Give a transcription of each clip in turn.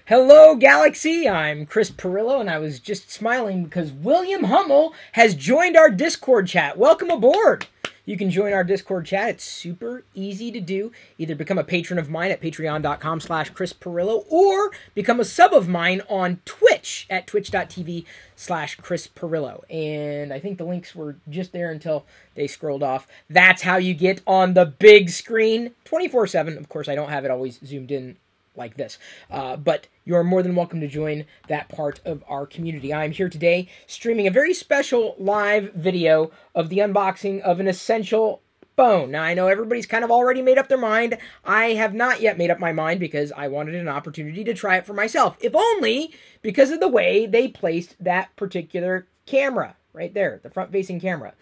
Hello, Galaxy. I'm Chris Pirillo, and I was just smiling because William Hummel has joined our Discord chat. Welcome aboard. You can join our Discord chat. It's super easy to do. Either become a patron of mine at patreon.com/Chris Pirillo or become a sub of mine on Twitch at twitch.tv/Chris Pirillo. And I think the links were just there until they scrolled off. That's how you get on the big screen 24/7. Of course, I don't have it always zoomed in like this. But you're more than welcome to join that part of our community. I'm here today streaming a very special live video of the unboxing of an Essential phone. Now, I know everybody's kind of already made up their mind. I have not yet made up my mind because I wanted an opportunity to try it for myself, if only because of the way they placed that particular camera right there, the front-facing camera.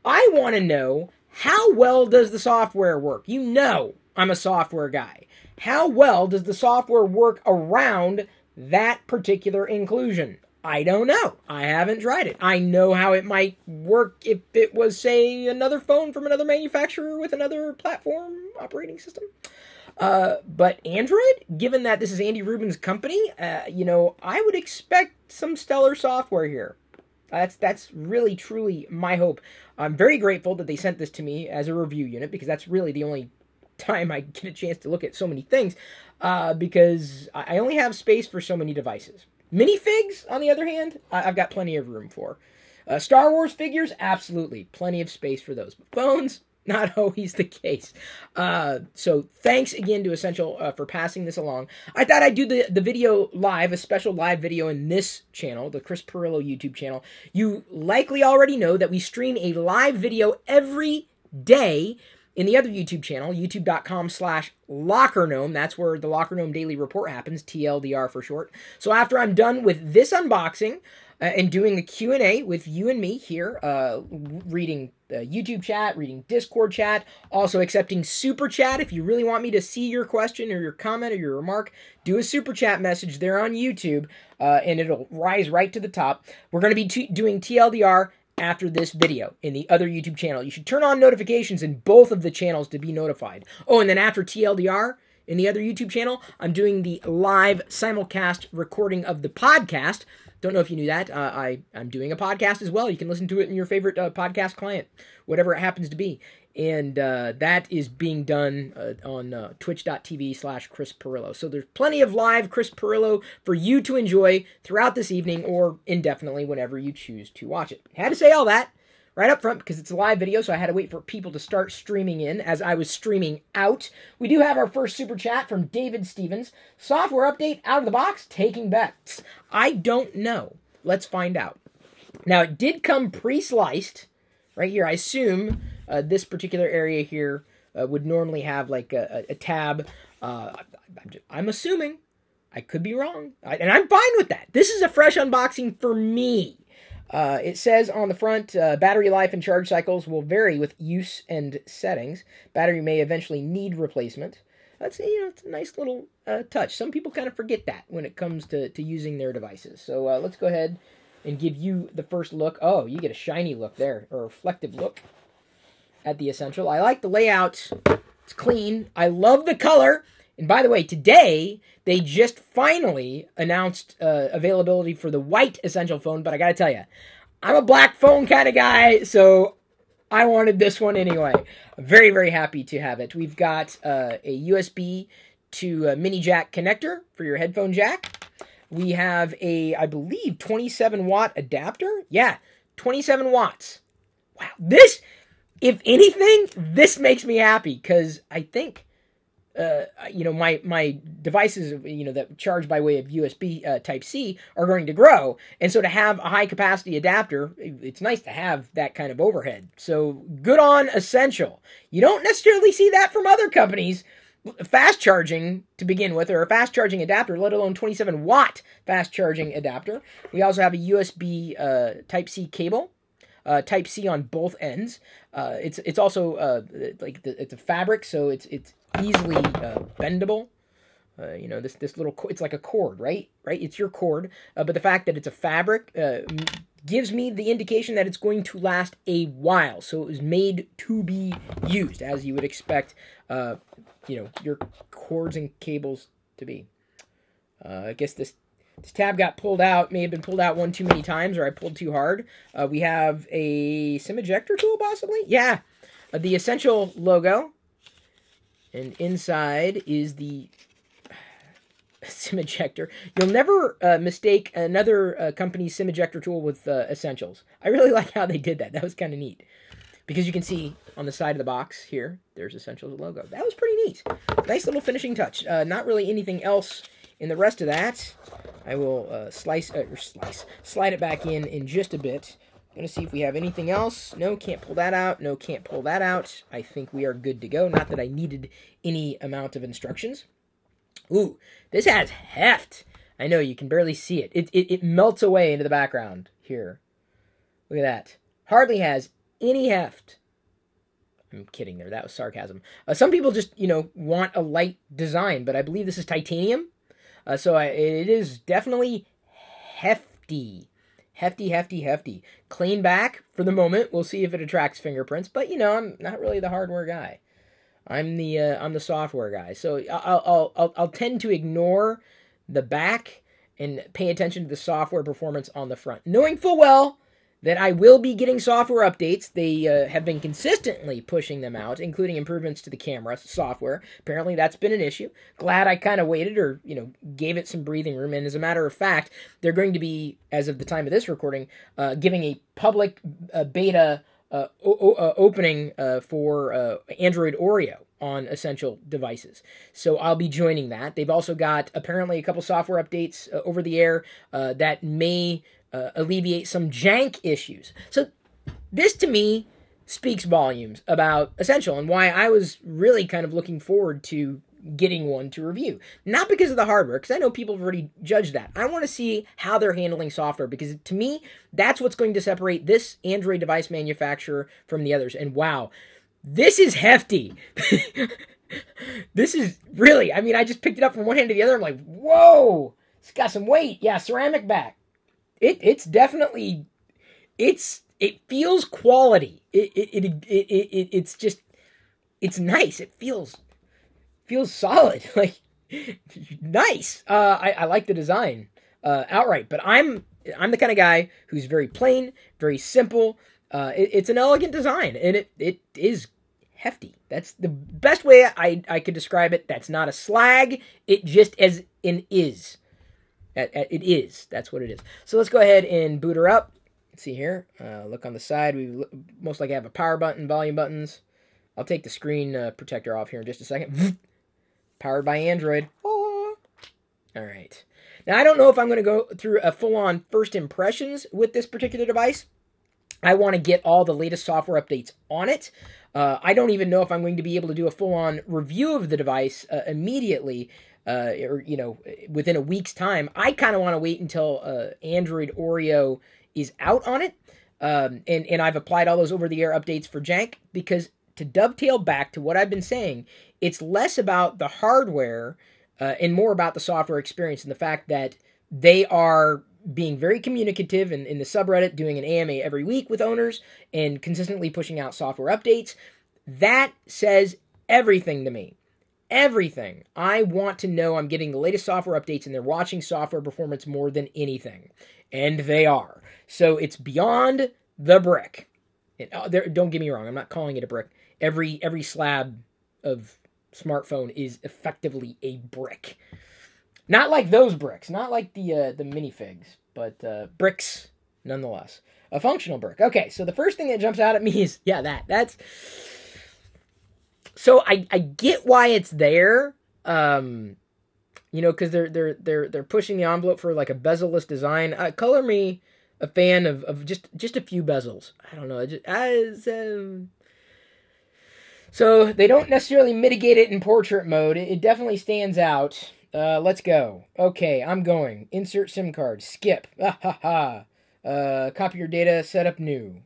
I want to know, how well does the software work? You know I'm a software guy. How well does the software work around that particular inclusion? I don't know. I haven't tried it. I know how it might work if it was, say, another phone from another manufacturer with another platform operating system. But Android, given that this is Andy Rubin's company, I would expect some stellar software here. That's really, truly my hope. I'm very grateful that they sent this to me as a review unit, because that's really the only time I get a chance to look at so many things, because I only have space for so many devices. Minifigs, on the other hand, I've got plenty of room for. Star Wars figures, absolutely, plenty of space for those. But phones, not always the case. So thanks again to Essential for passing this along. I thought I'd do the video live, a special live video in this channel, the Chris Pirillo YouTube channel. You likely already know that we stream a live video every day in the other YouTube channel, youtube.com/LockerGnome. That's where the LockerGnome Daily Report happens, TLDR for short. So after I'm done with this unboxing and doing the Q&A with you and me here, reading YouTube chat, reading Discord chat, also accepting Super Chat. If you really want me to see your question or your comment or your remark, do a Super Chat message there on YouTube, and it'll rise right to the top. We're going to be doing TLDR after this video in the other YouTube channel. You should turn on notifications in both of the channels to be notified. Oh, and then after TLDR in the other YouTube channel, I'm doing the live simulcast recording of the podcast. Don't know if you knew that. I'm doing a podcast as well. You can listen to it in your favorite podcast client, whatever it happens to be. And that is being done on twitch.tv/Chris Pirillo. So there's plenty of live Chris Pirillo for you to enjoy throughout this evening or indefinitely whenever you choose to watch it. Had to say all that right up front because it's a live video, so I had to wait for people to start streaming in as I was streaming out. We do have our first Super Chat from David Stevens. Software update out of the box, taking bets. I don't know. Let's find out. Now, it did come pre-sliced right here. I assume this particular area here would normally have like a tab. I'm assuming. I could be wrong. And I'm fine with that. This is a fresh unboxing for me. It says on the front, battery life and charge cycles will vary with use and settings. Battery may eventually need replacement. That's, it's a nice little touch. Some people kind of forget that when it comes to using their devices. So let's go ahead and give you the first look. Oh, you get a shiny look there, or a reflective look at the Essential. I like the layout. It's clean. I love the color. And by the way, today, they just finally announced availability for the white Essential phone, but I gotta tell you, I'm a black phone kind of guy, so I wanted this one anyway. I'm very, very happy to have it. We've got a USB to mini jack connector for your headphone jack. We have a, I believe, 27-watt adapter. Yeah, 27 watts. Wow. This, if anything, this makes me happy because I think, my devices, that charge by way of USB Type-C are going to grow. And so to have a high-capacity adapter, it's nice to have that kind of overhead. So good on Essential. You don't necessarily see that from other companies. Fast charging to begin with, or a fast charging adapter, let alone 27-watt fast charging adapter. We also have a USB Type-C cable, Type-C on both ends. It's also it's a fabric, so it's easily bendable. This little, it's like a cord, right? It's your cord, but the fact that it's a fabric gives me the indication that it's going to last a while. So it was made to be used, as you would expect, your cords and cables to be. I guess this tab got pulled out, may have been pulled out one too many times, or I pulled too hard. We have a SIM ejector tool, possibly? Yeah. The Essential logo. And inside is the SIM ejector. You'll never mistake another company's SIM ejector tool with Essentials. I really like how they did that. That was kind of neat. Because you can see on the side of the box here, there's Essentials logo. That was pretty neat. Nice little finishing touch. Not really anything else in the rest of that. I will slide it back in just a bit. I'm going to see if we have anything else. No, can't pull that out. No, can't pull that out. I think we are good to go. Not that I needed any amount of instructions. Ooh, this has heft. I know, you can barely see it. It melts away into the background here. Look at that. Hardly has any heft. I'm kidding there. That was sarcasm. Some people just, want a light design, but I believe this is titanium. So it is definitely hefty. Hefty. Clean back for the moment. We'll see if it attracts fingerprints. But, I'm not really the hardware guy. I'm the software guy. So I'll tend to ignore the back and pay attention to the software performance on the front, knowing full well that I will be getting software updates. They have been consistently pushing them out, including improvements to the camera software. Apparently that's been an issue. Glad I kind of waited, or, gave it some breathing room. And as a matter of fact, they're going to be, as of the time of this recording, giving a public beta opening for Android Oreo on Essential devices. So I'll be joining that. They've also got apparently a couple software updates over the air that may alleviate some jank issues. So this, to me, speaks volumes about Essential and why I was really kind of looking forward to getting one to review. Not because of the hardware, because I know people have already judged that. I want to see how they're handling software, because to me, that's what's going to separate this Android device manufacturer from the others. And wow, this is hefty. This is really, I just picked it up from one hand to the other. I'm like, whoa, it's got some weight. Yeah, ceramic back. It's definitely, it feels quality. It's just, it's nice. It feels solid. Like, nice. I like the design outright, but I'm the kind of guy who's very plain, very simple. It's an elegant design, and it is hefty. That's the best way I could describe it. That's not a slag. It just as in is. It is. That's what it is. So let's go ahead and boot her up. Let's see here. Look on the side. We most likely have a power button, volume buttons. I'll take the screen protector off here in just a second. Powered by Android. Oh. All right. Now, I don't know if I'm going to go through a full-on first impressions with this particular device. I want to get all the latest software updates on it. I don't even know if I'm going to be able to do a full-on review of the device immediately. Or within a week's time. I kind of want to wait until Android Oreo is out on it, and I've applied all those over-the-air updates for jank, because to dovetail back to what I've been saying, it's less about the hardware and more about the software experience, and the fact that they are being very communicative in the subreddit, doing an AMA every week with owners, and consistently pushing out software updates. That says everything to me. Everything. I want to know I'm getting the latest software updates, and they're watching software performance more than anything. And they are. So it's beyond the brick. Don't get me wrong, I'm not calling it a brick. Every slab of smartphone is effectively a brick. Not like those bricks, not like the minifigs, but bricks nonetheless. A functional brick. Okay, so the first thing that jumps out at me is, that's... So I get why it's there, because they're pushing the envelope for like a bezel-less design. Color me a fan of just a few bezels. I don't know. So they don't necessarily mitigate it in portrait mode. It definitely stands out. Let's go. Okay, I'm going. Insert SIM card. Skip. Copy your data. Set up new.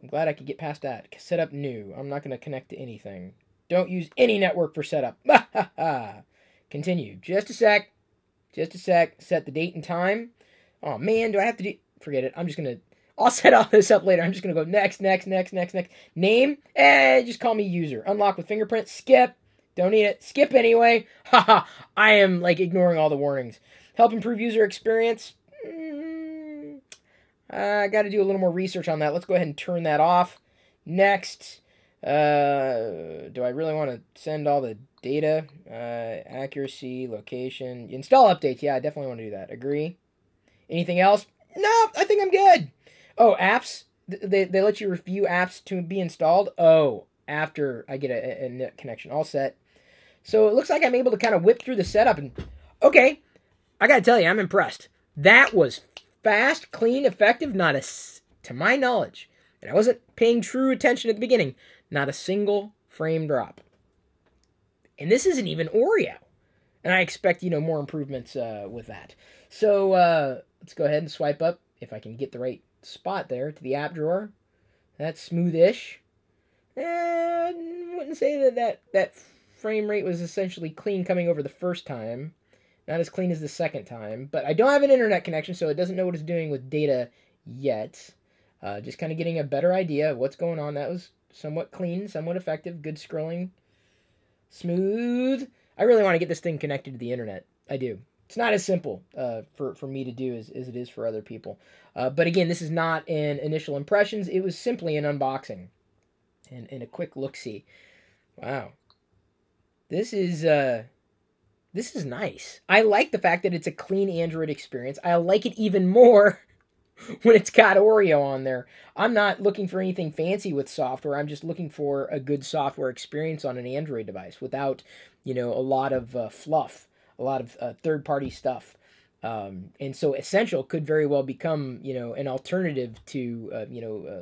I'm glad I could get past that. Set up new. I'm not going to connect to anything. Don't use any network for setup. Continue. Just a sec. Set the date and time. Oh, man, do I have to do... Forget it. I'll set all this up later. I'm just going to go next. Name. Just call me user. Unlock with fingerprint. Skip. Don't need it. Skip anyway. I am, ignoring all the warnings. Help improve user experience. I got to do a little more research on that. Let's go ahead and turn that off. Next, do I really want to send all the data? Accuracy, location, install updates. Yeah, I definitely want to do that. Agree. Anything else? No, I think I'm good. Oh, apps. They let you review apps to be installed. Oh, after I get a net connection. All set. So it looks like I'm able to kind of whip through the setup. And okay, I got to tell you, I'm impressed. That was fast, clean, effective. To my knowledge, and I wasn't paying true attention at the beginning, not a single frame drop. And this isn't even Oreo. And I expect, more improvements with that. So let's go ahead and swipe up, if I can get the right spot there, to the app drawer. That's smoothish. I wouldn't say that frame rate was essentially clean coming over the first time. Not as clean as the second time. But I don't have an internet connection, so it doesn't know what it's doing with data yet. Just kind of getting a better idea of what's going on. That was somewhat clean, somewhat effective, good scrolling. Smooth. I really want to get this thing connected to the internet. I do. It's not as simple for me to do as it is for other people. But again, this is not an initial impressions. It was simply an unboxing and a quick look-see. Wow. This is nice. I like the fact that it's a clean Android experience. I like it even more when it's got Oreo on there. I'm not looking for anything fancy with software. I'm just looking for a good software experience on an Android device without, a lot of fluff, a lot of third-party stuff. And so Essential could very well become, an alternative to,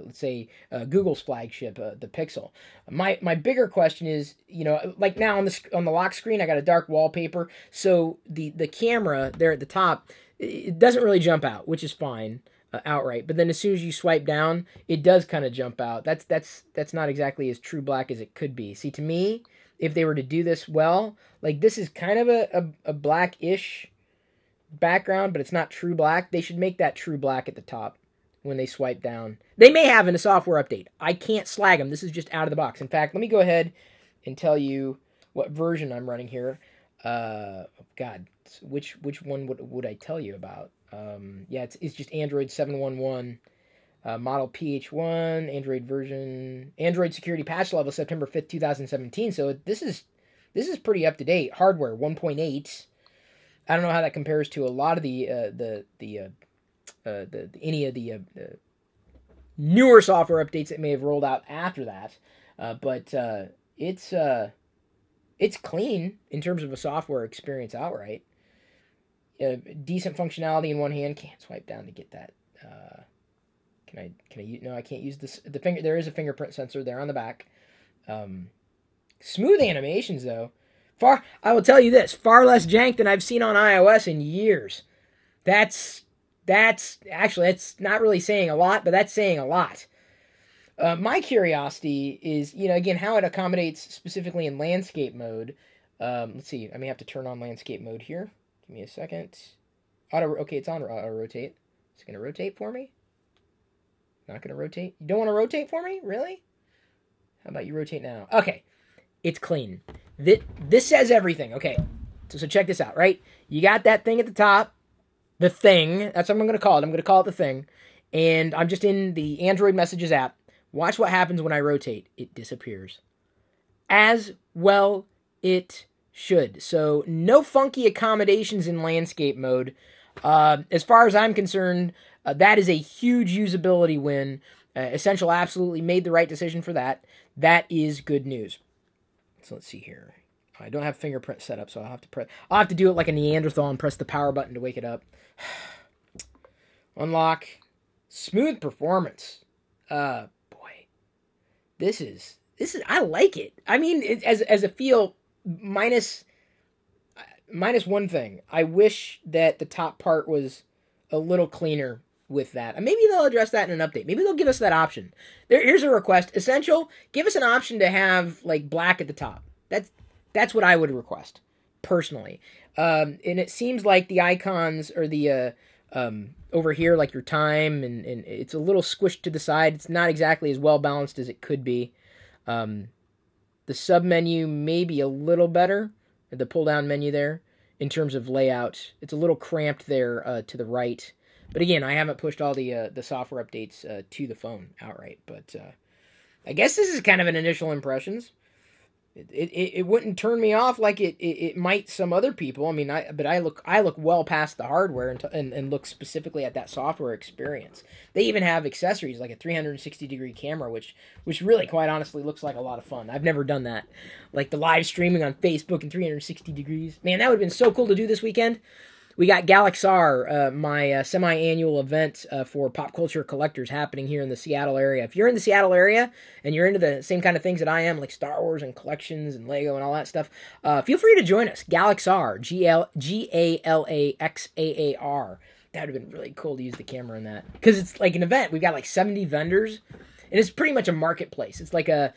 let's say Google's flagship, the Pixel. My bigger question is, like now on the lock screen, I got a dark wallpaper, so the camera there at the top, it doesn't really jump out, which is fine. Outright, but then as soon as you swipe down, it does kind of jump out. That's not exactly as true black as it could be. See, to me, if they were to do this well, like this is kind of a blackish background, but it's not true black. They should make that true black at the top when they swipe down. They may have in a software update. I can't slag them. This is just out of the box. In fact, let me go ahead and tell you what version I'm running here. God, which one would I tell you about? Yeah, it's just Android 7.1.1, model PH-1, Android security patch level September 5th, 2017. So this is pretty up to date. Hardware 1.8. I don't know how that compares to a lot of the any of the newer software updates that may have rolled out after that. But it's clean in terms of a software experience outright. Decent functionality in one hand. Can't swipe down to get that. Can I? No, I can't use this. The finger. There is a fingerprint sensor there on the back. Smooth animations though. I will tell you this. Far less jank than I've seen on iOS in years. That's actually, it's not really saying a lot, but that's saying a lot. My curiosity is, again, how it accommodates specifically in landscape mode. Let's see. I may have to turn on landscape mode here. Give me a second. Okay, it's on auto rotate. It's going to rotate for me? Not going to rotate? You don't want to rotate for me? Really? How about you rotate now? Okay. It's clean. This says everything. Okay. So check this out, right? You got that thing at the top. The thing. That's what I'm going to call it. I'm going to call it the thing. And I'm just in the Android Messages app. Watch what happens when I rotate. It disappears. As well it should. So no funky accommodations in landscape mode. As far as I'm concerned, that is a huge usability win. Essential absolutely made the right decision for that. That is good news. So let's see here. I don't have fingerprint set up, so I'll have to do it like a Neanderthal and press the power button to wake it up. Unlock. Smooth performance. Boy. This is I like it. I mean, as a feel, minus one thing. I wish that the top part was a little cleaner with that. And maybe they'll address that in an update. Maybe they'll give us that option. Here's a request. Essential, give us an option to have like black at the top. That's what I would request, personally. And it seems like the icons are the over here, like your time, and it's a little squished to the side. It's not exactly as well balanced as it could be. The sub menu may be a little better, the pull down menu there. in terms of layout. It's a little cramped there to the right. But again, I haven't pushed all the software updates to the phone outright. But I guess this is kind of an initial impressions. It wouldn't turn me off like it might some other people. I mean, I look well past the hardware and look specifically at that software experience. They even have accessories like a 360-degree camera, which really, quite honestly, looks like a lot of fun. I've never done that, like the live streaming on Facebook in 360 degrees. Man, that would have been so cool to do this weekend. We got Galaxar, my semi-annual event for pop culture collectors happening here in the Seattle area. If you're in the Seattle area and you're into the same kind of things that I am, like Star Wars and collections and Lego and all that stuff, feel free to join us. Galaxar, Galaxaar. That would have been really cool to use the camera in that. Because it's like an event. We've got like 70 vendors, and it's pretty much a marketplace. It's like a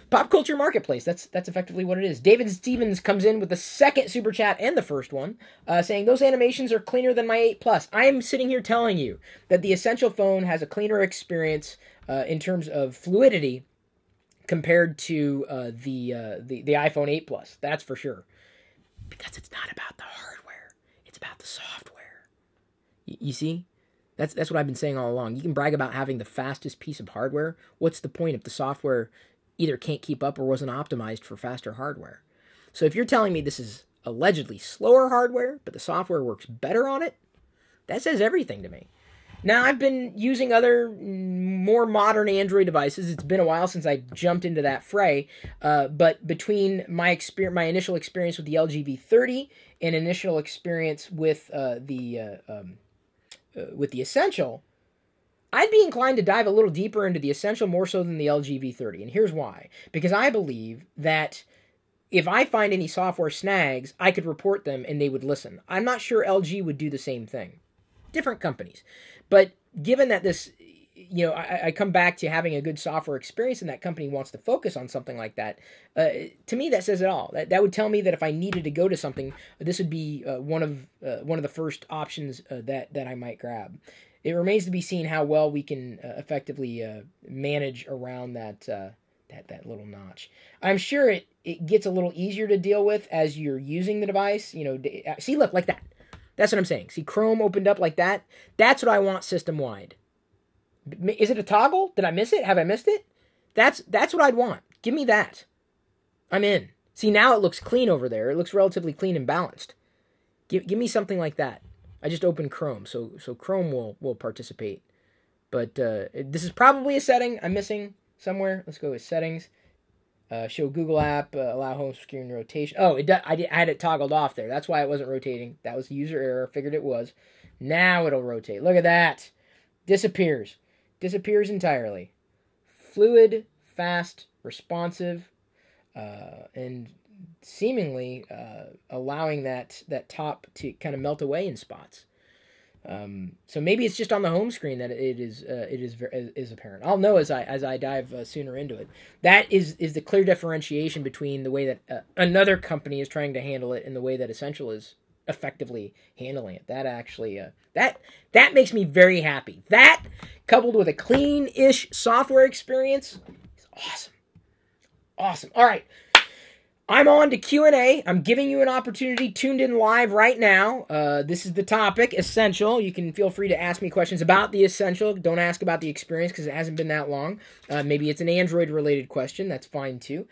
pop culture marketplace. That's effectively what it is. David Stevens comes in with the second super chat and the first one, saying those animations are cleaner than my 8 Plus. I am sitting here telling you that the Essential phone has a cleaner experience in terms of fluidity compared to the iPhone 8 Plus. That's for sure. Because it's not about the hardware; it's about the software. You see? That's what I've been saying all along. You can brag about having the fastest piece of hardware. What's the point if the software either can't keep up or wasn't optimized for faster hardware? So if you're telling me this is allegedly slower hardware, but the software works better on it, that says everything to me. Now, I've been using other more modern Android devices. It's been a while since I jumped into that fray, but between my initial experience with the LG V30 and initial experience with the Essential, I'd be inclined to dive a little deeper into the Essential more so than the LG V30, and here's why. Because I believe that if I find any software snags, I could report them and they would listen. I'm not sure LG would do the same thing. Different companies. But given that this, I come back to having a good software experience and that company wants to focus on something like that, to me that says it all. That would tell me that if I needed to go to something, this would be one of the first options that I might grab. It remains to be seen how well we can effectively manage around that little notch. I'm sure it gets a little easier to deal with as you're using the device. See, look, like that. That's what I'm saying. See, Chrome opened up like that. That's what I want system-wide. Is it a toggle? Did I miss it? Have I missed it? That's what I'd want. Give me that. I'm in. See, now it looks clean over there. It looks relatively clean and balanced. Give me something like that. I just opened Chrome, so Chrome will participate. But this is probably a setting I'm missing somewhere. Let's go with settings. Show Google app, allow home screen rotation. Oh, I had it toggled off there. That's why it wasn't rotating. That was a user error. Figured it was. Now it'll rotate. Look at that. Disappears entirely. Fluid, fast, responsive, and seemingly allowing that top to kind of melt away in spots. So maybe it's just on the home screen that it is apparent. I'll know as I dive sooner into it. That is the clear differentiation between the way that another company is trying to handle it and the way that Essential is effectively handling it. That actually that makes me very happy. That coupled with a clean-ish software experience is awesome. All right. I'm on to Q&A. I'm giving you an opportunity tuned in live right now. This is the topic, Essential. You can feel free to ask me questions about the Essential. Don't ask about the experience because it hasn't been that long. Maybe it's an Android-related question. That's fine, too.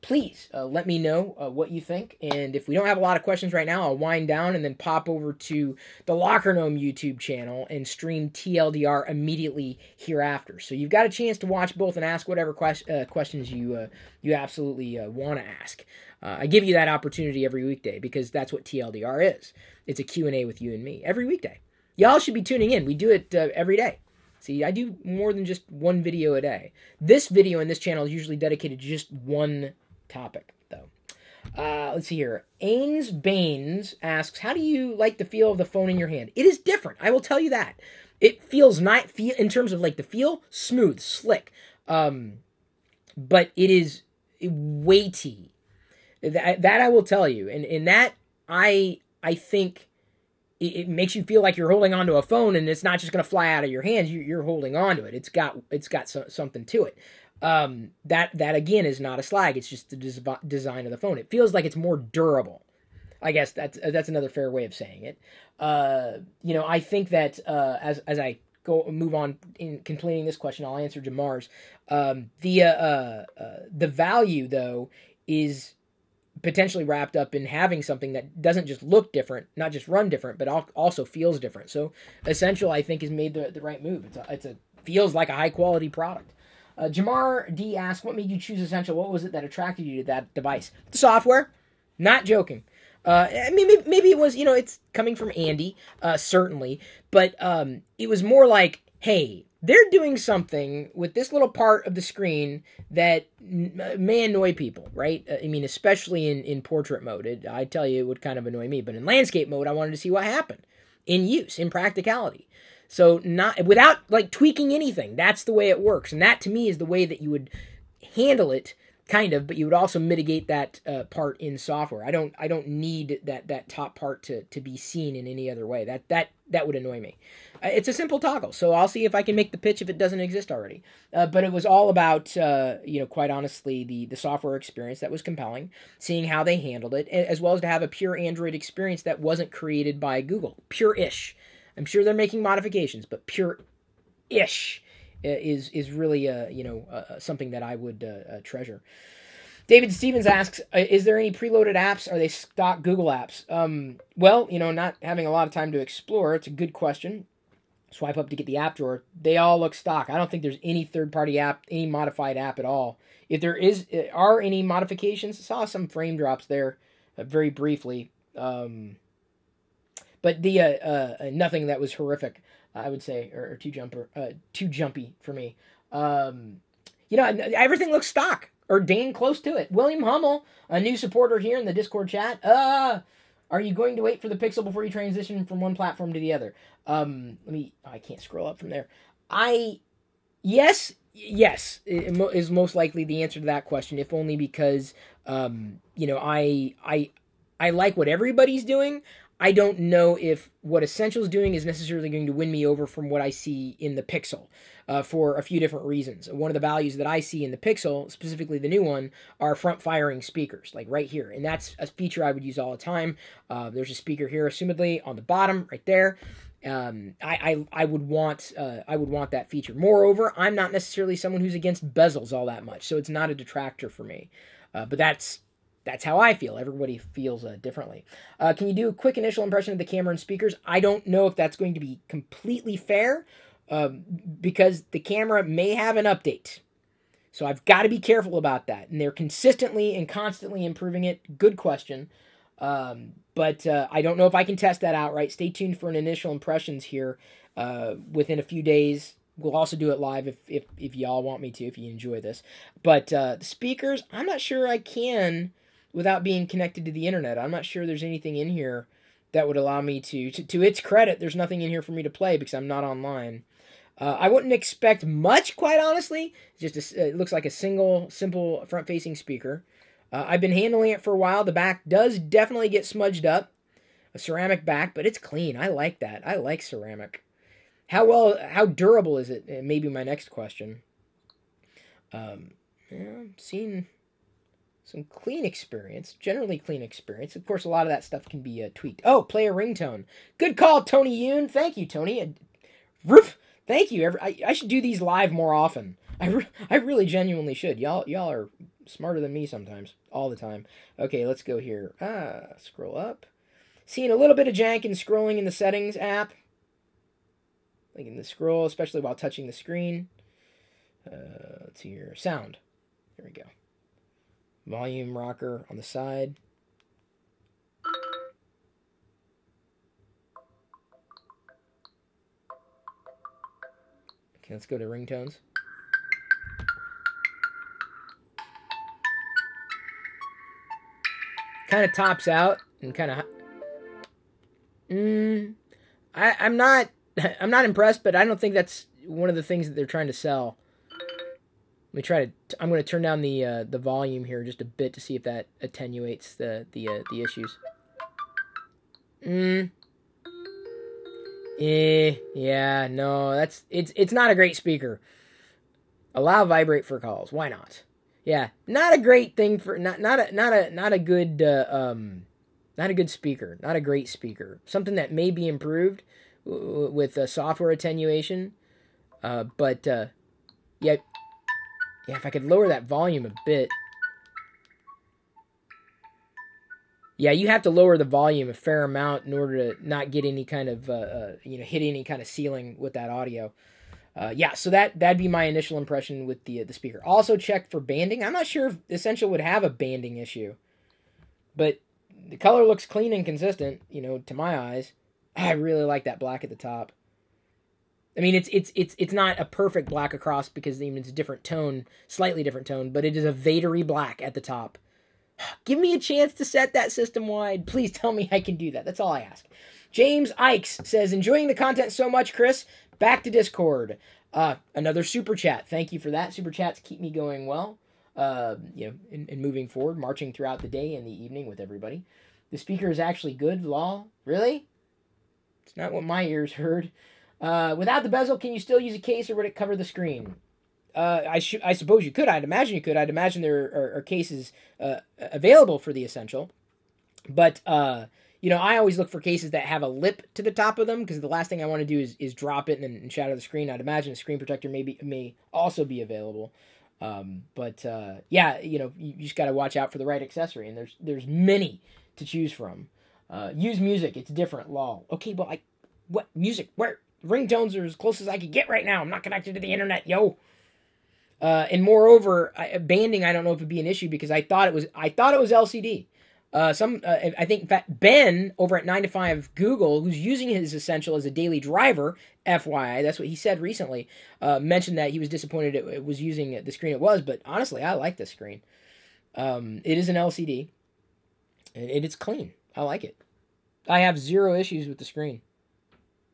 Please let me know what you think. And if we don't have a lot of questions right now, I'll wind down and then pop over to the Locker Gnome YouTube channel and stream TLDR immediately hereafter. So you've got a chance to watch both and ask whatever questions you absolutely want to ask. I give you that opportunity every weekday because that's what TLDR is. It's a Q&A with you and me every weekday. Y'all should be tuning in. We do it every day. See, I do more than just one video a day. This video in this channel is usually dedicated to just one topic, though. Let's see here. Ains Baines asks, how do you like the feel of the phone in your hand? It is different. I will tell you that. It feels in terms of like the feel, smooth, slick. But it is weighty. That I will tell you. And that I think it makes you feel like you're holding onto a phone and it's not just going to fly out of your hands. You're holding onto it. It's got something to it. That again is not a slag. It's just the design of the phone. It feels like it's more durable. I guess that's another fair way of saying it. I think that as I move on in completing this question, I'll answer Jamar's. The value though is potentially wrapped up in having something that doesn't just look different, not just run different, but also feels different. So Essential, I think, has made the right move. It's feels like a high quality product. Jamar D asked, "What made you choose Essential? What was it that attracted you to that device?" The software. Not joking. Maybe it was, it's coming from Andy, certainly, but it was more like, hey, they're doing something with this little part of the screen that may annoy people, right? Especially in portrait mode. I tell you, it would kind of annoy me, but in landscape mode, I wanted to see what happened in use, in practicality. So not without like tweaking anything. That's the way it works, and that to me is the way that you would handle it. Kind of, but you would also mitigate that part in software. I don't need that top part to be seen in any other way. That would annoy me. It's a simple toggle, so I'll see if I can make the pitch if it doesn't exist already. But it was all about, quite honestly, the software experience that was compelling, seeing how they handled it, as well as to have a pure Android experience that wasn't created by Google. Pure-ish. I'm sure they're making modifications, but pure-ish. Is really something that I would treasure. David Stevens asks, is there any preloaded apps? Are they stock Google apps? Not having a lot of time to explore. It's a good question. Swipe up to get the app drawer. They all look stock. I don't think there's any third-party app, any modified app at all. If there are any modifications, I saw some frame drops there very briefly. But nothing that was horrific. I would say, or too jumpy for me. Everything looks stock or dang close to it. William Hummel, a new supporter here in the Discord chat. Are you going to wait for the Pixel before you transition from one platform to the other? I can't scroll up from there. Yes, is most likely the answer to that question, if only because, I like what everybody's doing. I don't know if what Essential's doing is necessarily going to win me over from what I see in the Pixel for a few different reasons. One of the values that I see in the Pixel, specifically the new one, are front-firing speakers, like right here. And that's a feature I would use all the time. There's a speaker here, assumedly, on the bottom, right there. I would want that feature. Moreover, I'm not necessarily someone who's against bezels all that much, so it's not a detractor for me. But that's how I feel. Everybody feels differently. Can you do a quick initial impression of the camera and speakers? I don't know if that's going to be completely fair because the camera may have an update. So I've got to be careful about that. And they're consistently and constantly improving it. Good question. But I don't know if I can test that outright. Stay tuned for an initial impressions here within a few days. We'll also do it live if y'all want me to, if you enjoy this. But the speakers, I'm not sure I can without being connected to the internet. I'm not sure there's anything in here that would allow me to its credit, there's nothing in here for me to play because I'm not online. I wouldn't expect much, quite honestly. It looks like a simple front-facing speaker. I've been handling it for a while. The back does definitely get smudged up. A ceramic back, but it's clean. I like that. I like ceramic. How durable is it? Maybe my next question. I'm seeing some clean experience, generally clean experience. Of course, a lot of that stuff can be tweaked. Oh, play a ringtone. Good call, Tony Yoon. Thank you, Tony. Thank you. I should do these live more often. I really genuinely should. Y'all are smarter than me sometimes, all the time. Okay, let's go here. Scroll up. Seeing a little bit of jank in scrolling in the settings app. Like in the scroll, especially while touching the screen. Let's see here. Sound. There we go. Volume rocker on the side. Okay, let's go to ringtones. Kind of tops out and kind of. I'm not impressed, but I don't think that's one of the things that they're trying to sell. I'm going to turn down the volume here just a bit to see if that attenuates the issues. Yeah, no, it's not a great speaker. Allow vibrate for calls. Why not? Yeah, not a great thing for not a good Not a good speaker. Not a great speaker. Something that may be improved with software attenuation. But yeah, if I could lower that volume a bit. Yeah, you have to lower the volume a fair amount in order to not get any kind of, hit any kind of ceiling with that audio. Yeah, so that'd be my initial impression with the speaker. Also check for banding. I'm not sure if Essential would have a banding issue, but the color looks clean and consistent, to my eyes. I really like that black at the top. I mean, it's not a perfect black across because it's a different tone, slightly different tone, but it is a Vadery black at the top. Give me a chance to set that system wide. Please tell me I can do that. That's all I ask. James Ikes says, enjoying the content so much, Chris. Back to Discord. Another super chat. Thank you for that. Super chats keep me going well. And moving forward, marching throughout the day and the evening with everybody. The speaker is actually good, Law. Really? It's not what my ears heard. Without the bezel, can you still use a case or would it cover the screen? I suppose you could. I'd imagine you could. I'd imagine there are cases available for the Essential. But, I always look for cases that have a lip to the top of them because the last thing I want to do is drop it and shatter the screen. I'd imagine a screen protector may also be available. You just got to watch out for the right accessory. And there's many to choose from. Use music. It's different. Lol. Okay, but what music? Where? Ringtones are as close as I could get right now. I'm not connected to the internet, yo. And moreover, banding, I don't know if it'd be an issue because I thought it was LCD. I think, in fact, Ben over at 9 to 5 Google, who's using his Essential as a daily driver, FYI, that's what he said recently, mentioned that he was disappointed it was using the screen it was, but honestly, I like this screen. It is an LCD, and it's clean. I like it. I have zero issues with the screen.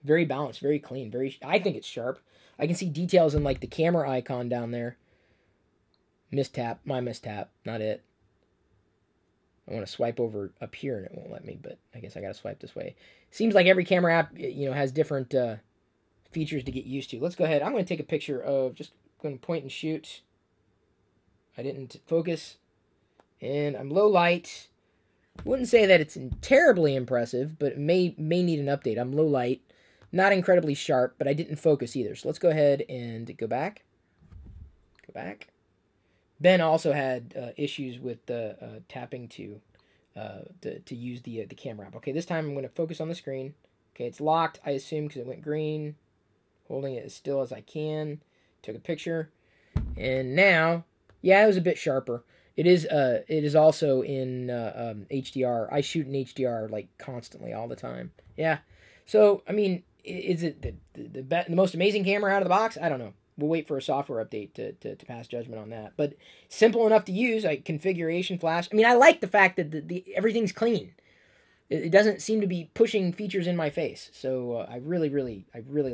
Very balanced, very clean, I think it's sharp. I can see details in, the camera icon down there. My mistap, not it. I want to swipe over up here and it won't let me, but I guess I got to swipe this way. Seems like every camera app, has different features to get used to. Let's go ahead. I'm going to take a picture of, just going to point and shoot. I didn't focus. And I'm low light. Wouldn't say that it's terribly impressive, but it may need an update. I'm low light. Not incredibly sharp, but I didn't focus either. So let's go ahead and go back. Go back. Ben also had issues with tapping to use the camera app. Okay, this time I'm going to focus on the screen. Okay, it's locked, I assume, because it went green. Holding it as still as I can. Took a picture. And now, yeah, it was a bit sharper. It is also in HDR. I shoot in HDR constantly all the time. Yeah. So, I mean, is it the most amazing camera out of the box? I don't know. We'll wait for a software update to pass judgment on that. But simple enough to use, configuration flash. I mean, I like the fact that everything's clean. It doesn't seem to be pushing features in my face. So I really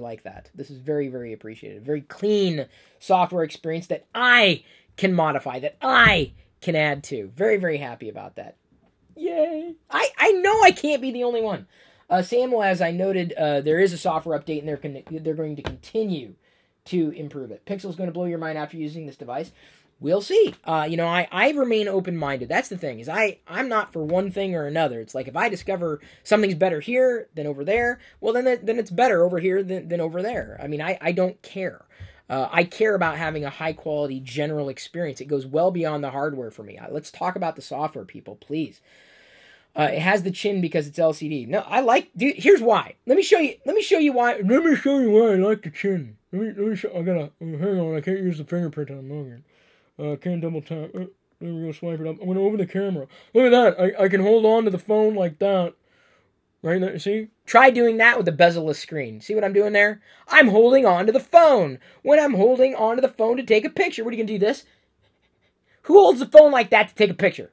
like that. This is very, very appreciated. Very clean software experience that I can modify, that I can add to. Very, very happy about that. Yay! I know I can't be the only one. Samuel, as I noted, there is a software update, and they're going to continue to improve it. Pixel's going to blow your mind after using this device. We'll see. I remain open-minded. That's the thing, is I'm not for one thing or another. It's like if I discover something's better here than over there, well, then it's better over here than over there. I mean, I don't care. I care about having a high-quality general experience. It goes well beyond the hardware for me. Let's talk about the software, people, please. It has the chin because it's LCD. No, dude, here's why. Let me show you why. Let me show you why I like the chin. Let me show, hang on, I can't use the fingerprint on Logan. I can't double tap. There we go, swipe it up. I'm going to open the camera. Look at that. I can hold on to the phone like that. Right there, see? Try doing that with a bezel-less screen. See what I'm doing there? I'm holding on to the phone. When I'm holding on to the phone to take a picture, what are you going to do this? Who holds the phone like that to take a picture?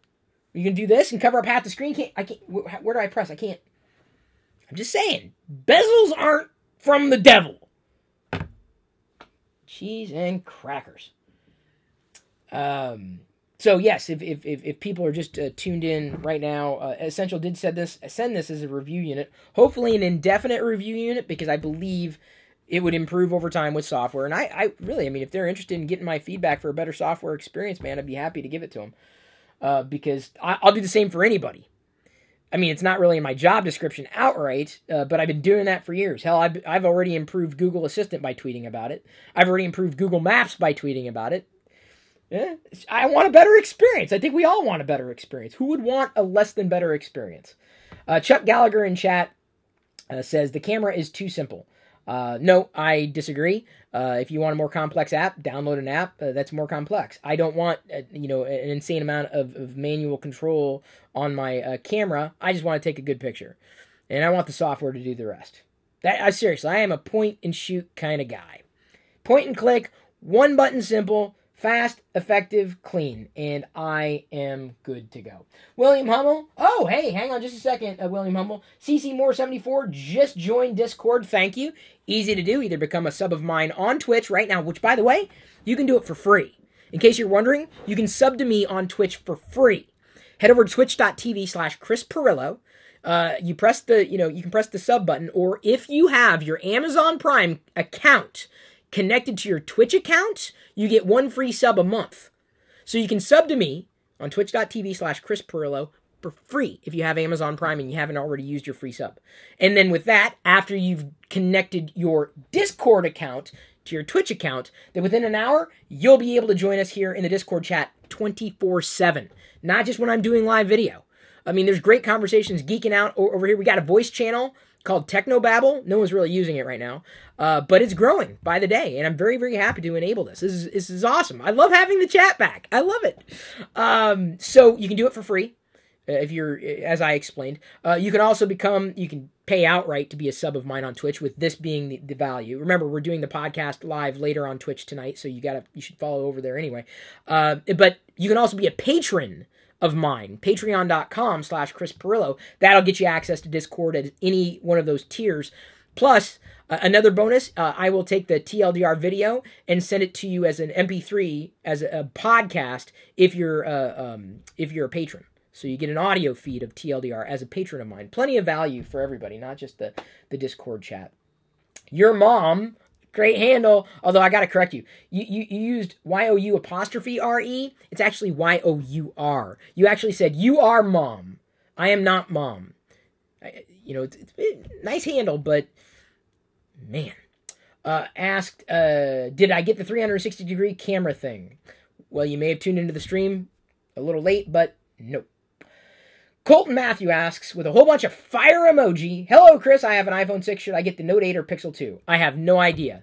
You can do this and cover up half the screen? I can't. Where do I press? I can't. I'm just saying. Bezels aren't from the devil. Cheese and crackers. So yes, if people are just tuned in right now, Essential did send this as a review unit. Hopefully an indefinite review unit, because I believe it would improve over time with software. And I really, if they're interested in getting my feedback for a better software experience, man, I'd be happy to give it to them. Because I'll do the same for anybody. I mean, it's not really in my job description outright, but I've been doing that for years. Hell, I've already improved Google Assistant by tweeting about it. I've already improved Google Maps by tweeting about it. Yeah, I want a better experience. I think we all want a better experience. Who would want a less than better experience? Chuck Gallagher in chat says the camera is too simple. No, I disagree. If you want a more complex app, download an app that's more complex. I don't want an insane amount of manual control on my camera. I just want to take a good picture, and I want the software to do the rest. Seriously, I am a point and shoot kind of guy. Point and click, one button simple, fast, effective, clean, and I am good to go. William Hummel. Oh, hey, hang on just a second, William Hummel. CC Moore 74 just joined Discord. Thank you. Easy to do. Either become a sub of mine on Twitch right now, which, by the way, you can do it for free. In case you're wondering, you can sub to me on Twitch for free. Head over to twitch.tv/Chris Pirillo. You press the, you can press the sub button, or if you have your Amazon Prime account connected to your Twitch account, you get one free sub a month. So you can sub to me on twitch.tv/Chris Pirillo for free if you have Amazon Prime and you haven't already used your free sub. And then with that, after you've connected your Discord account to your Twitch account, then within an hour, you'll be able to join us here in the Discord chat 24/7. Not just when I'm doing live video. I mean, there's great conversations geeking out over here. We got a voice channel called Technobabble. No one's really using it right now, but it's growing by the day, and I'm very, very happy to enable this. This is awesome. I love having the chat back. I love it. So you can do it for free if you're, as I explained. You can also you can pay outright to be a sub of mine on Twitch, with this being the value. Remember, we're doing the podcast live later on Twitch tonight, so you should follow over there anyway. But you can also be a patron of mine, patreon.com/Chris Pirillo. That'll get you access to Discord at any one of those tiers. Plus, another bonus, I will take the TLDR video and send it to you as an MP3, as a podcast, if you're a patron. So you get an audio feed of TLDR as a patron of mine. Plenty of value for everybody, not just the Discord chat. Your mom, great handle, although I got to correct you. You used YOU''RE. It's actually YOUR. You actually said, you are mom. I am not mom. It's nice handle, but man. Asked, did I get the 360-degree camera thing? Well, you may have tuned into the stream a little late, but nope. Colton Matthew asks, with a whole bunch of fire emoji, hello, Chris, I have an iPhone 6. Should I get the Note 8 or Pixel 2? I have no idea.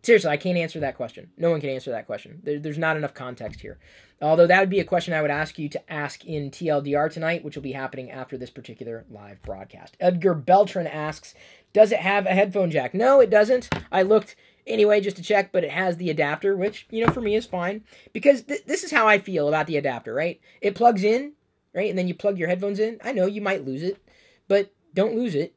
Seriously, I can't answer that question. No one can answer that question. There's not enough context here. Although that would be a question I would ask you to ask in TLDR tonight, which will be happening after this particular live broadcast. Edgar Beltran asks, does it have a headphone jack? No, it doesn't. I looked anyway just to check, but it has the adapter, which, for me is fine. Because this is how I feel about the adapter, right? It plugs in, right? And then you plug your headphones in. I know you might lose it, but don't lose it,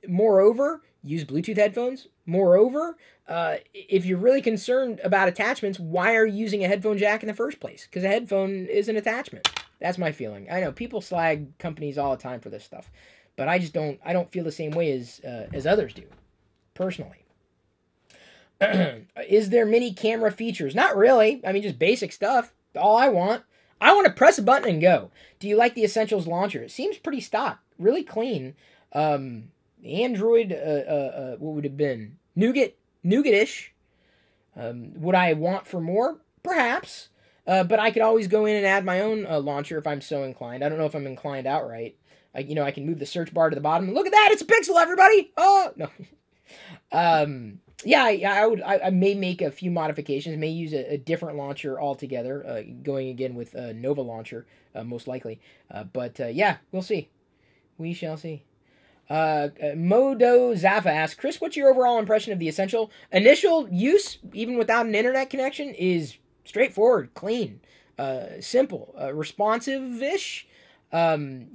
Moreover, use Bluetooth headphones. Moreover, if you're really concerned about attachments, why are you using a headphone jack in the first place? Because a headphone is an attachment. That's my feeling. I know people slag companies all the time for this stuff, but I don't feel the same way as others do, personally. Is there many camera features? Not really. I mean, just basic stuff. All I want to press a button and go. Do you like the Essentials launcher? It seems pretty stock, really clean. Android, what would it have been? Nougat-ish. Would I want for more? Perhaps. But I could always go in and add my own launcher if I'm so inclined. I don't know if I'm inclined outright. I can move the search bar to the bottom. Look at that! It's a Pixel, everybody! Oh, no. I may make a few modifications. May use a different launcher altogether. Going again with Nova launcher, most likely. But we'll see. We shall see. Modo Zaffa asks, Chris, what's your overall impression of the Essential? Initial use, even without an internet connection, is straightforward, clean, simple, responsive-ish. I'm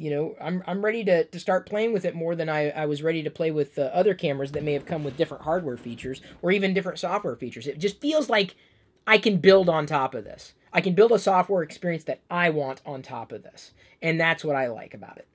ready to start playing with it more than I was ready to play with other cameras that may have come with different hardware features or even different software features. It just feels like I can build on top of this. I can build a software experience that I want on top of this. And that's what I like about it.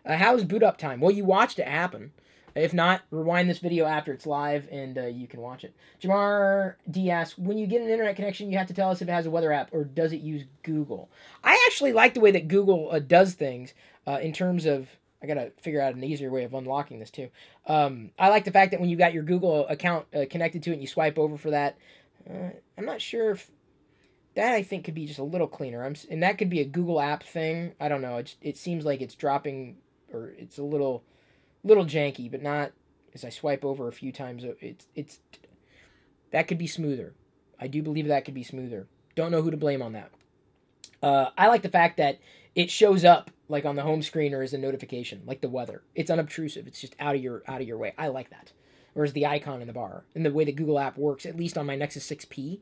How's boot up time? Well, you watched it happen. If not, rewind this video after it's live and you can watch it. Jamar D asks, when you get an internet connection, you have to tell us if it has a weather app or does it use Google? I actually like the way that Google does things in terms of, I got to figure out an easier way of unlocking this too. I like the fact that when you got your Google account connected to it and you swipe over for that, I'm not sure if that I think could be just a little cleaner. And that could be a Google app thing. I don't know. It seems like it's dropping, or it's a little janky, but not as I swipe over a few times. It's that could be smoother. I do believe that could be smoother. Don't know who to blame on that. I like the fact that it shows up like on the home screen or as a notification, like the weather. It's unobtrusive. It's just out of your way. I like that. Or as the icon in the bar. And the way the Google app works, at least on my Nexus 6P,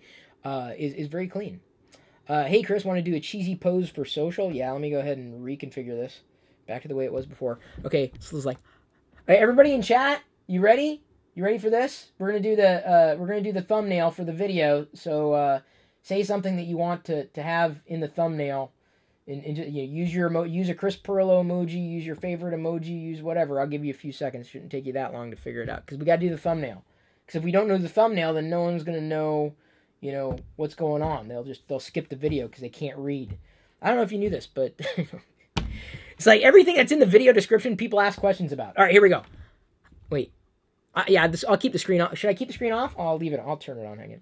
is very clean. Hey Chris, want to do a cheesy pose for social? Yeah, let me go ahead and reconfigure this back to the way it was before. Okay, so it's like, all right, everybody in chat, you ready? You ready for this? We're gonna do the thumbnail for the video. So say something that you want to have in the thumbnail, and use a Chris Pirillo emoji, use your favorite emoji, use whatever. I'll give you a few seconds. Shouldn't take you that long to figure it out because we gotta do the thumbnail. Because if we don't know the thumbnail, then no one's gonna know, what's going on. They'll skip the video because they can't read. I don't know if you knew this, but it's like everything that's in the video description, people ask questions about. All right, here we go. Wait. I'll keep the screen off. Should I keep the screen off? I'll leave it. I'll turn it on. Hang it.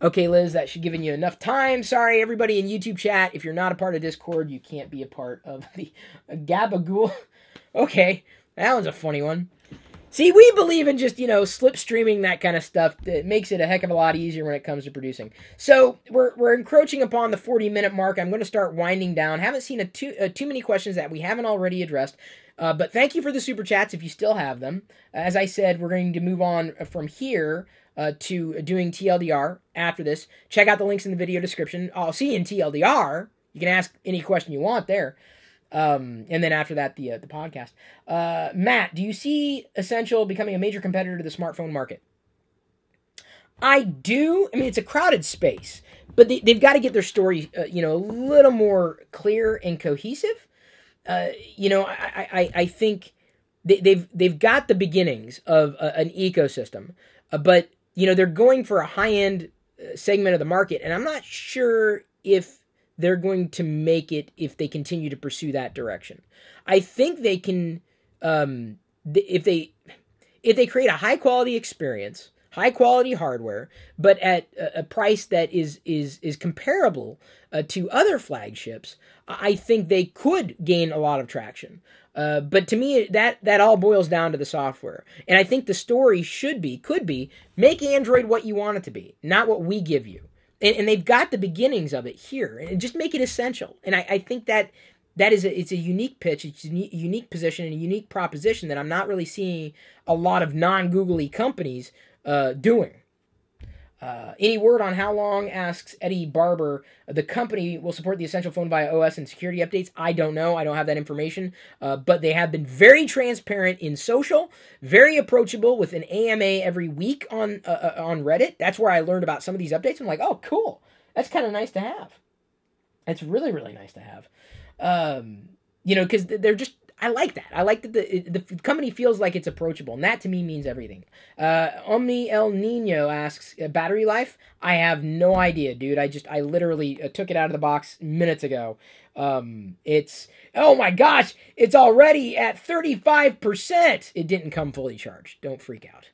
Okay, Liz, that should give you enough time. Sorry, everybody in YouTube chat. If you're not a part of Discord, you can't be a part of the Gabagool. Okay, that was a funny one. See, we believe in just, slipstreaming that kind of stuff. That makes it a heck of a lot easier when it comes to producing. So we're encroaching upon the 40-minute mark. I'm going to start winding down. Haven't seen too many questions that we haven't already addressed. But thank you for the super chats if you still have them. As I said, we're going to move on from here to doing TLDR after this. Check out the links in the video description. I'll see you in TLDR. You can ask any question you want there. And then after that, the podcast. Matt, do you see Essential becoming a major competitor to the smartphone market? I do. I mean, it's a crowded space, but they've got to get their story, a little more clear and cohesive. I think they've got the beginnings of an ecosystem, but they're going for a high-end segment of the market, and I'm not sure if they're going to make it if they continue to pursue that direction. I think they can, if they create a high quality experience, high quality hardware, but at a price that is comparable to other flagships, I think they could gain a lot of traction. But to me, that all boils down to the software. And I think the story could be, make Android what you want it to be, not what we give you. And they've got the beginnings of it here, and just make it essential. And I think it's a unique pitch, it's a unique position, and a unique proposition that I'm not really seeing a lot of non-Googly companies doing. Any word on how long, asks Eddie Barber, the company will support the Essential phone via OS and security updates? I don't know. I don't have that information. But they have been very transparent in social, very approachable with an AMA every week on Reddit. That's where I learned about some of these updates. I'm like, oh, cool. That's kind of nice to have. That's really, really nice to have. Because they're just, I like that. I like that the company feels like it's approachable, and that to me means everything. Omni El Nino asks, battery life? I have no idea, dude. I literally took it out of the box minutes ago. It's, oh my gosh, it's already at 35%. It didn't come fully charged. Don't freak out.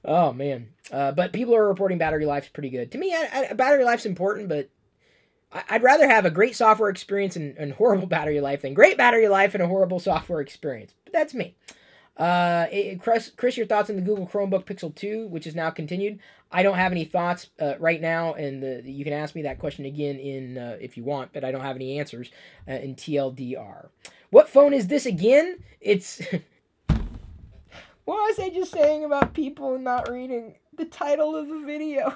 Oh, man. But people are reporting battery life's pretty good. To me, battery life's important, but I'd rather have a great software experience and horrible battery life than great battery life and a horrible software experience. But that's me. Chris, your thoughts on the Google Chromebook Pixel 2, which is now continued? I don't have any thoughts right now, and you can ask me that question again if you want, but I don't have any answers in TLDR. What phone is this again? It's... What was I just saying about people not reading the title of the video?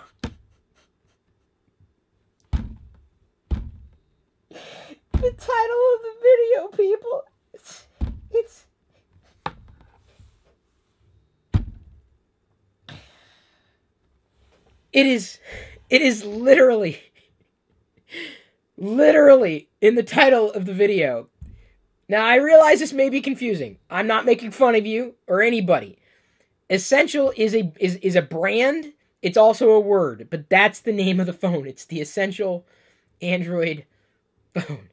The title of the video, people. It is literally literally in the title of the video. Now, I realize this may be confusing. I'm not making fun of you or anybody. Essential is a brand. It's also a word, but that's the name of the phone. It's the Essential Android phone.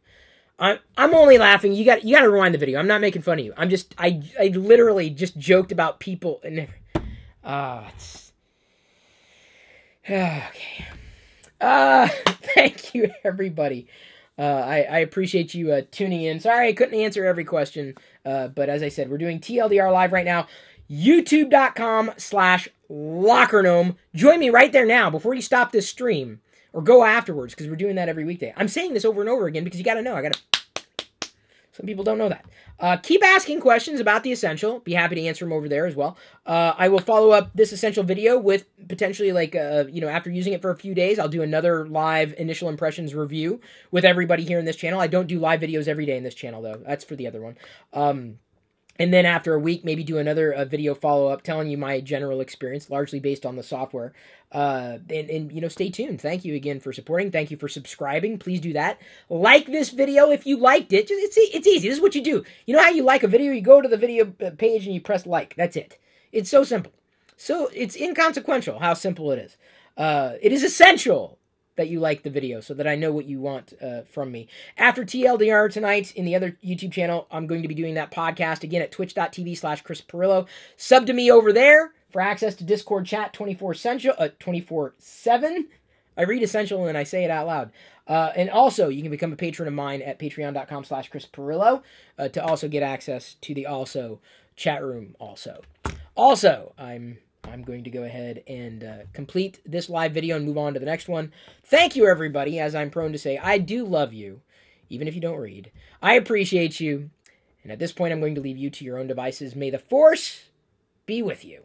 I'm only laughing. You got to rewind the video. I'm not making fun of you. I literally just joked about people and it's okay. Thank you everybody. I appreciate you tuning in. Sorry I couldn't answer every question, but as I said, we're doing TLDR live right now. YouTube.com/LockerGnome. Join me right there now before you stop this stream, or go afterwards, because we're doing that every weekday. I'm saying this over and over again because you got to know. Some people don't know that. Keep asking questions about the Essential. Be happy to answer them over there as well. I will follow up this Essential video with potentially, like, after using it for a few days, I'll do another live initial impressions review with everybody here in this channel. I don't do live videos every day in this channel, though. That's for the other one. And then after a week, maybe do another video follow-up telling you my general experience, largely based on the software. Stay tuned. Thank you again for supporting. Thank you for subscribing. Please do that. Like this video if you liked it. It's easy. This is what you do. You know how you like a video? You go to the video page and you press like. That's it. It's so simple. So it's inconsequential how simple it is. It is essential that you like the video so that I know what you want from me. After TLDR tonight in the other YouTube channel, I'm going to be doing that podcast again at twitch.tv/Chris Pirillo. Sub to me over there for access to Discord chat 24/7. I read Essential and I say it out loud. And also, you can become a patron of mine at patreon.com/Chris Pirillo to also get access to the also chat room also. Also, I'm going to go ahead and complete this live video and move on to the next one. Thank you, everybody. As I'm prone to say, I do love you, even if you don't read. I appreciate you. And at this point, I'm going to leave you to your own devices. May the Force be with you.